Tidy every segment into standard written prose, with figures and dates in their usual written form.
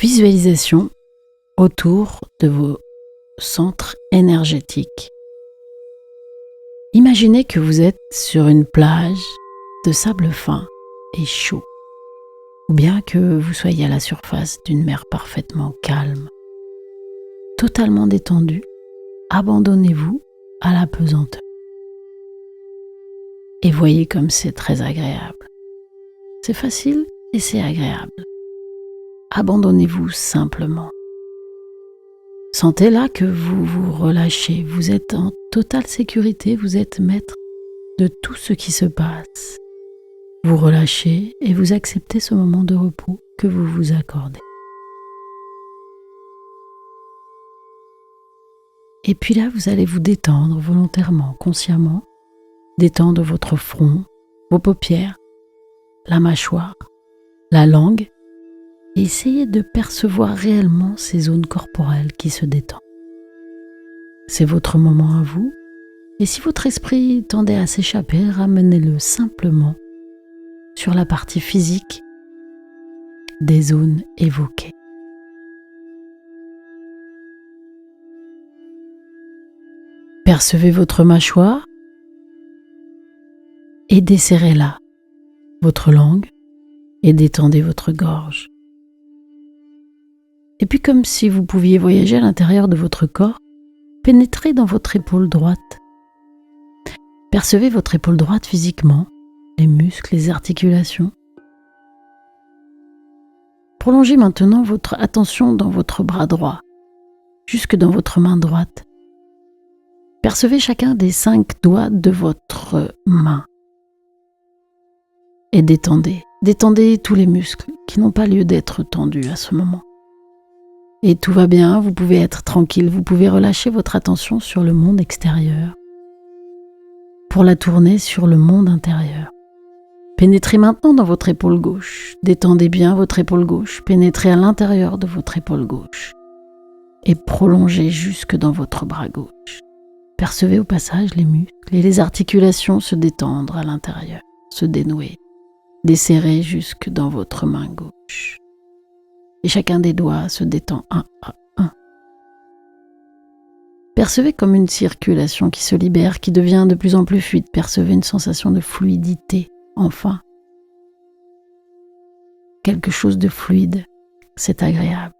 visualisation autour de vos centres énergétiques. Imaginez que vous êtes sur une plage de sable fin et chaud, ou bien que vous soyez à la surface d'une mer parfaitement calme. Totalement détendu, abandonnez-vous à la pesanteur. Et voyez comme c'est très agréable. C'est facile et c'est agréable. Abandonnez-vous simplement. Sentez là que vous vous relâchez, vous êtes en totale sécurité, vous êtes maître de tout ce qui se passe. Vous relâchez et vous acceptez ce moment de repos que vous vous accordez. Et puis là, vous allez vous détendre volontairement, consciemment, détendre votre front, vos paupières, la mâchoire, la langue, et essayez de percevoir réellement ces zones corporelles qui se détendent. C'est votre moment à vous, et si votre esprit tendait à s'échapper, ramenez-le simplement sur la partie physique des zones évoquées. Percevez votre mâchoire et desserrez-la, votre langue, et détendez votre gorge. Et puis comme si vous pouviez voyager à l'intérieur de votre corps, pénétrez dans votre épaule droite. Percevez votre épaule droite physiquement, les muscles, les articulations. Prolongez maintenant votre attention dans votre bras droit, jusque dans votre main droite. Percevez chacun des 5 doigts de votre main. Et détendez. Détendez tous les muscles qui n'ont pas lieu d'être tendus à ce moment. Et tout va bien, vous pouvez être tranquille, vous pouvez relâcher votre attention sur le monde extérieur pour la tourner sur le monde intérieur. Pénétrez maintenant dans votre épaule gauche, détendez bien votre épaule gauche, pénétrez à l'intérieur de votre épaule gauche et prolongez jusque dans votre bras gauche. Percevez au passage les muscles et les articulations se détendre à l'intérieur, se dénouer, desserrer jusque dans votre main gauche. Et chacun des doigts se détend un à un. Percevez comme une circulation qui se libère, qui devient de plus en plus fluide. Percevez une sensation de fluidité, enfin. Quelque chose de fluide, c'est agréable.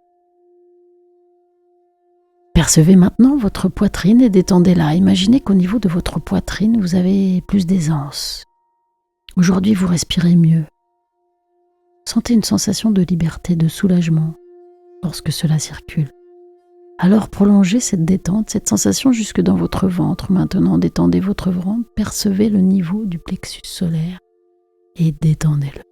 Percevez maintenant votre poitrine et détendez-la. Imaginez qu'au niveau de votre poitrine, vous avez plus d'aisance. Aujourd'hui, vous respirez mieux. Sentez une sensation de liberté, de soulagement lorsque cela circule. Alors prolongez cette détente, cette sensation jusque dans votre ventre. Maintenant, détendez votre ventre, percevez le niveau du plexus solaire et détendez-le.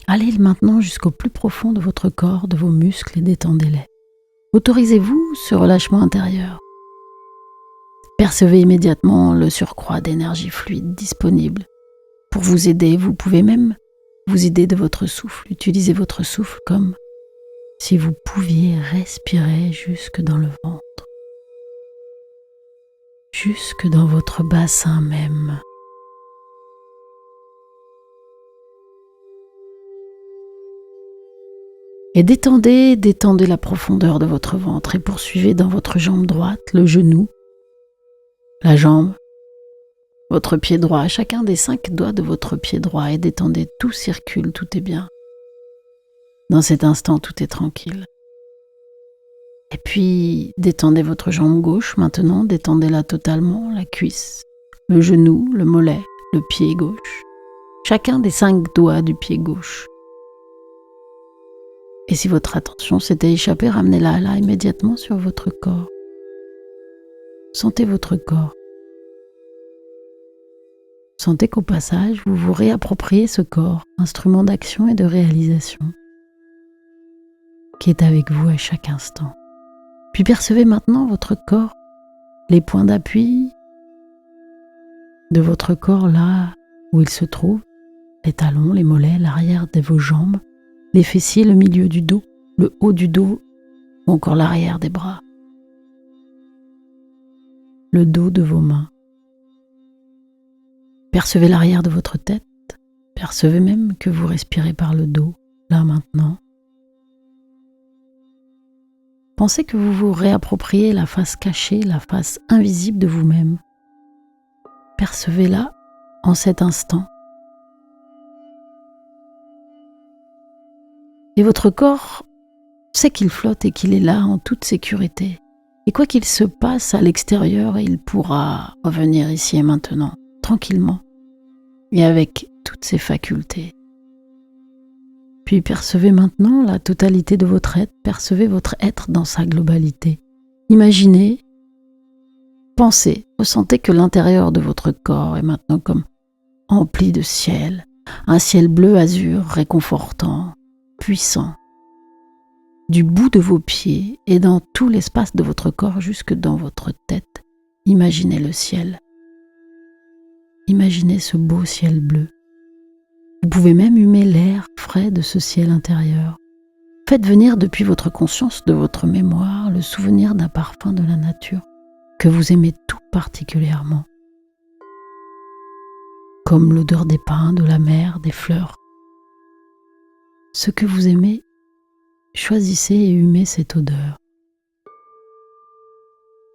Allez maintenant jusqu'au plus profond de votre corps, de vos muscles et détendez-les. Autorisez-vous ce relâchement intérieur. Percevez immédiatement le surcroît d'énergie fluide disponible. Pour vous aider, vous pouvez même vous aider de votre souffle. Utilisez votre souffle comme si vous pouviez respirer jusque dans le ventre, jusque dans votre bassin même. Et détendez la profondeur de votre ventre et poursuivez dans votre jambe droite, le genou, la jambe, votre pied droit, chacun des 5 doigts de votre pied droit et détendez, tout circule, tout est bien. Dans cet instant, tout est tranquille. Et puis, détendez votre jambe gauche maintenant, détendez-la totalement, la cuisse, le genou, le mollet, le pied gauche, chacun des 5 doigts du pied gauche. Et si votre attention s'était échappée, ramenez-la là immédiatement sur votre corps. Sentez votre corps. Sentez qu'au passage, vous vous réappropriez ce corps, instrument d'action et de réalisation, qui est avec vous à chaque instant. Puis percevez maintenant votre corps, les points d'appui de votre corps là où il se trouve, les talons, les mollets, l'arrière de vos jambes, les fessiers, le milieu du dos, le haut du dos ou encore l'arrière des bras, le dos de vos mains. Percevez l'arrière de votre tête, percevez même que vous respirez par le dos, là maintenant. Pensez que vous vous réappropriez la face cachée, la face invisible de vous-même. Percevez-la en cet instant. Et votre corps sait qu'il flotte et qu'il est là en toute sécurité. Et quoi qu'il se passe à l'extérieur, il pourra revenir ici et maintenant, tranquillement, et avec toutes ses facultés. Puis percevez maintenant la totalité de votre être, percevez votre être dans sa globalité. Imaginez, pensez, ressentez que l'intérieur de votre corps est maintenant comme empli de ciel, un ciel bleu azur réconfortant, puissant. Du bout de vos pieds et dans tout l'espace de votre corps jusque dans votre tête, imaginez le ciel. Imaginez ce beau ciel bleu. Vous pouvez même humer l'air frais de ce ciel intérieur. Faites venir depuis votre conscience, de votre mémoire, le souvenir d'un parfum de la nature que vous aimez tout particulièrement, comme l'odeur des pins, de la mer, des fleurs. Ce que vous aimez, choisissez et humez cette odeur.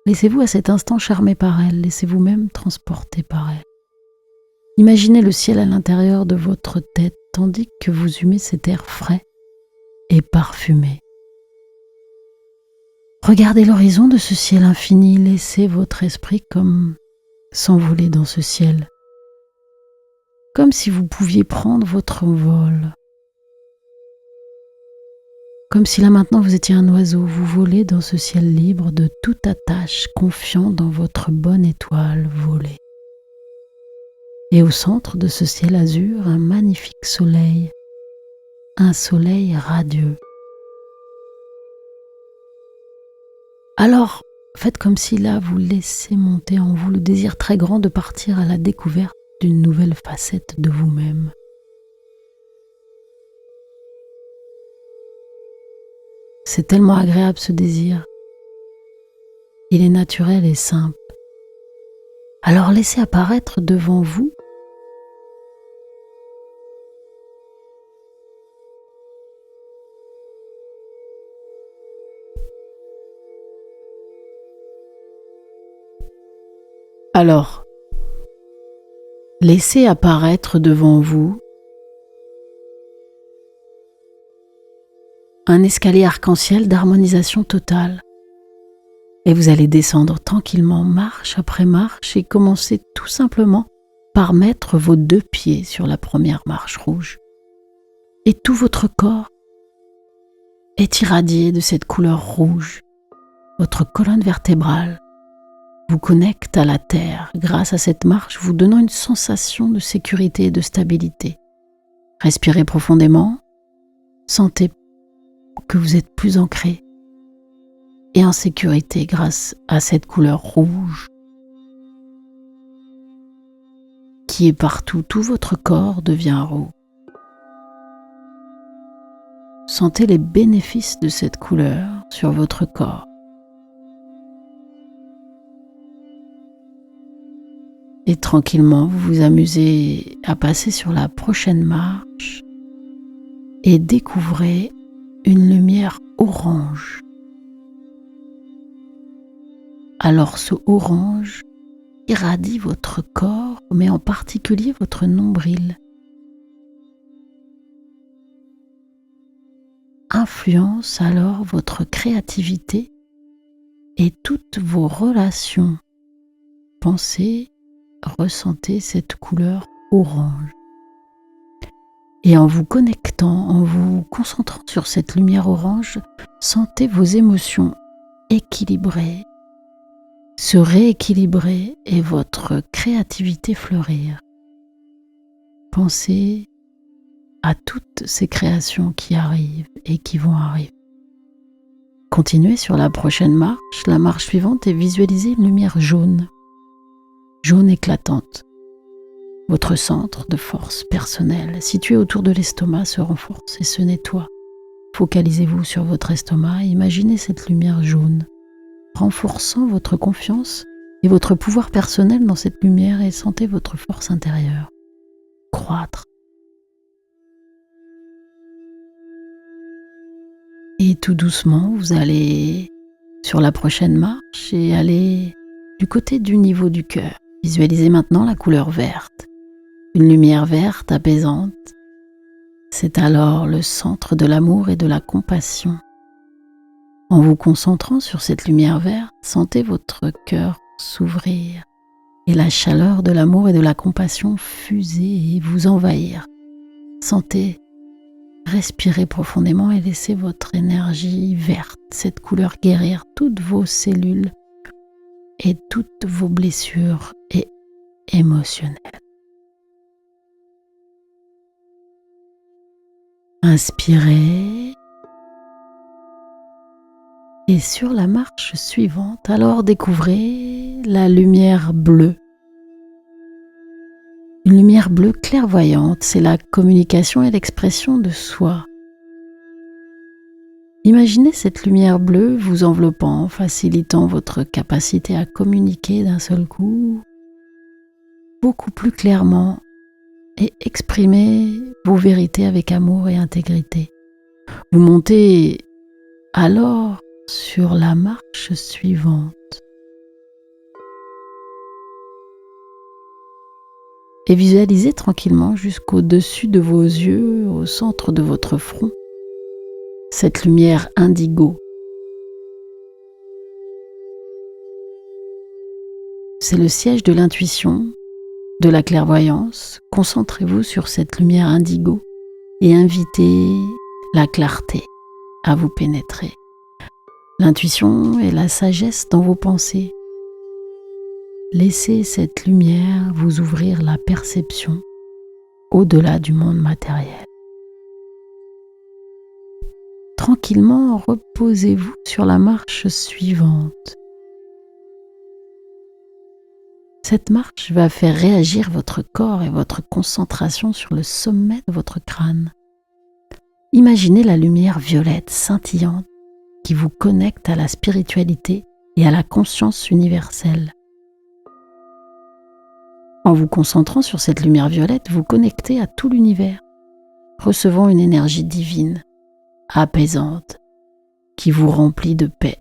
Laissez-vous à cet instant charmer par elle, laissez-vous même transporter par elle. Imaginez le ciel à l'intérieur de votre tête tandis que vous humez cet air frais et parfumé. Regardez l'horizon de ce ciel infini, laissez votre esprit comme s'envoler dans ce ciel, comme si vous pouviez prendre votre vol. Comme si là maintenant vous étiez un oiseau, vous volez dans ce ciel libre de toute attache, confiant dans votre bonne étoile volée. Et au centre de ce ciel azur, un magnifique soleil, un soleil radieux. Alors, faites comme si là vous laissez monter en vous le désir très grand de partir à la découverte d'une nouvelle facette de vous-même. C'est tellement agréable ce désir. Il est naturel et simple. Alors laissez apparaître devant vous un escalier arc-en-ciel d'harmonisation totale. Et vous allez descendre tranquillement, marche après marche, et commencer tout simplement par mettre vos 2 pieds sur la première marche rouge. Et tout votre corps est irradié de cette couleur rouge. Votre colonne vertébrale vous connecte à la terre grâce à cette marche, vous donnant une sensation de sécurité et de stabilité. Respirez profondément, sentez que vous êtes plus ancré et en sécurité grâce à cette couleur rouge qui est partout. Tout votre corps devient rouge. Sentez les bénéfices de cette couleur sur votre corps. Et tranquillement, vous vous amusez à passer sur la prochaine marche et découvrez une lumière orange. Alors ce orange irradie votre corps, mais en particulier votre nombril. Influence alors votre créativité et toutes vos relations. Pensez, ressentez cette couleur orange. Et en vous connectant, en vous concentrant sur cette lumière orange, sentez vos émotions équilibrées, se rééquilibrer et votre créativité fleurir. Pensez à toutes ces créations qui arrivent et qui vont arriver. Continuez sur la prochaine marche, la marche suivante, et visualisez une lumière jaune éclatante. Votre centre de force personnelle, situé autour de l'estomac, se renforce et se nettoie. Focalisez-vous sur votre estomac et imaginez cette lumière jaune, renforçant votre confiance et votre pouvoir personnel dans cette lumière, et sentez votre force intérieure croître. tout doucement, vous allez sur la prochaine marche et aller du côté du niveau du cœur. Visualisez maintenant la couleur verte, une lumière verte apaisante. C'est alors le centre de l'amour et de la compassion. En vous concentrant sur cette lumière verte, sentez votre cœur s'ouvrir et la chaleur de l'amour et de la compassion fuser et vous envahir. Sentez, respirez profondément et laissez votre énergie verte, cette couleur guérir toutes vos cellules et toutes vos blessures et émotionnelles. Inspirez. Et sur la marche suivante, alors découvrez la lumière bleue. Une lumière bleue clairvoyante, c'est la communication et l'expression de soi. Imaginez cette lumière bleue vous enveloppant, facilitant votre capacité à communiquer d'un seul coup, beaucoup plus clairement et exprimer vos vérités avec amour et intégrité. Vous montez alors sur la marche suivante. Et visualisez tranquillement jusqu'au-dessus de vos yeux, au centre de votre front, cette lumière indigo. C'est le siège de l'intuition, de la clairvoyance. Concentrez-vous sur cette lumière indigo et invitez la clarté à vous pénétrer. L'intuition et la sagesse dans vos pensées. Laissez cette lumière vous ouvrir la perception au-delà du monde matériel. Tranquillement, reposez-vous sur la marche suivante. Cette marche va faire réagir votre corps et votre concentration sur le sommet de votre crâne. Imaginez la lumière violette scintillante qui vous connecte à la spiritualité et à la conscience universelle. En vous concentrant sur cette lumière violette, vous connectez à tout l'univers, recevant une énergie divine, apaisante, qui vous remplit de paix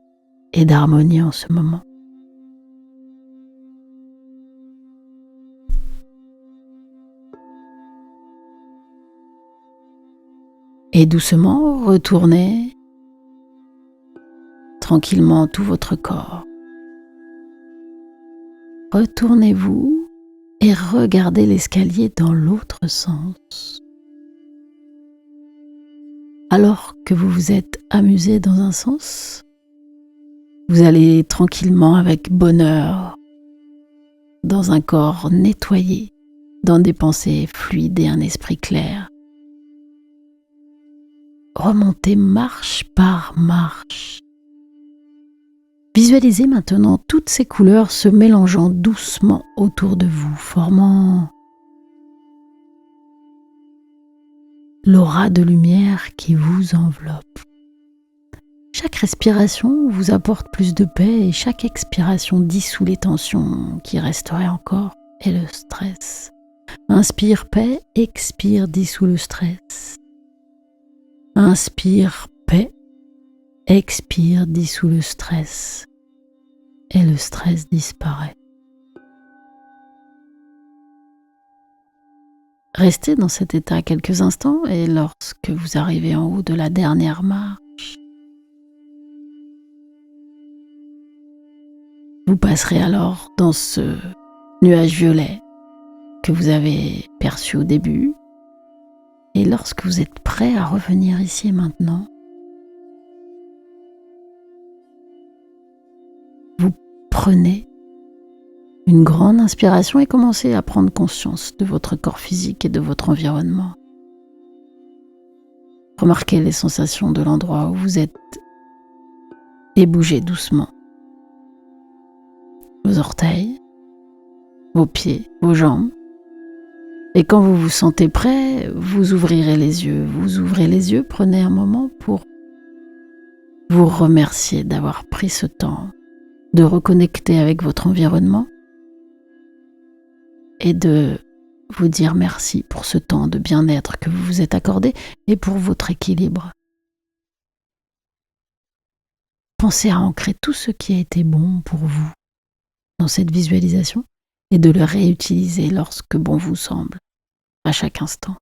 et d'harmonie en ce moment. Et doucement, retournez tranquillement tout votre corps. Retournez-vous et regardez l'escalier dans l'autre sens. Alors que vous vous êtes amusé dans un sens, vous allez tranquillement avec bonheur, dans un corps nettoyé, dans des pensées fluides et un esprit clair. Remontez marche par marche. Visualisez maintenant toutes ces couleurs se mélangeant doucement autour de vous, formant l'aura de lumière qui vous enveloppe. Chaque respiration vous apporte plus de paix et chaque expiration dissout les tensions qui resteraient encore et le stress. Inspire paix, expire dissout le stress. Inspire paix, expire dissout le stress et le stress disparaît. Restez dans cet état quelques instants et lorsque vous arrivez en haut de la dernière marche, vous passerez alors dans ce nuage violet que vous avez perçu au début. Et lorsque vous êtes prêt à revenir ici et maintenant, vous prenez une grande inspiration et commencez à prendre conscience de votre corps physique et de votre environnement. Remarquez les sensations de l'endroit où vous êtes et bougez doucement vos orteils, vos pieds, vos jambes. Et quand vous vous sentez prêt, vous ouvrirez les yeux. Vous ouvrez les yeux, prenez un moment pour vous remercier d'avoir pris ce temps de reconnecter avec votre environnement et de vous dire merci pour ce temps de bien-être que vous vous êtes accordé et pour votre équilibre. pensez à ancrer tout ce qui a été bon pour vous dans cette visualisation et de le réutiliser lorsque bon vous semble, à chaque instant.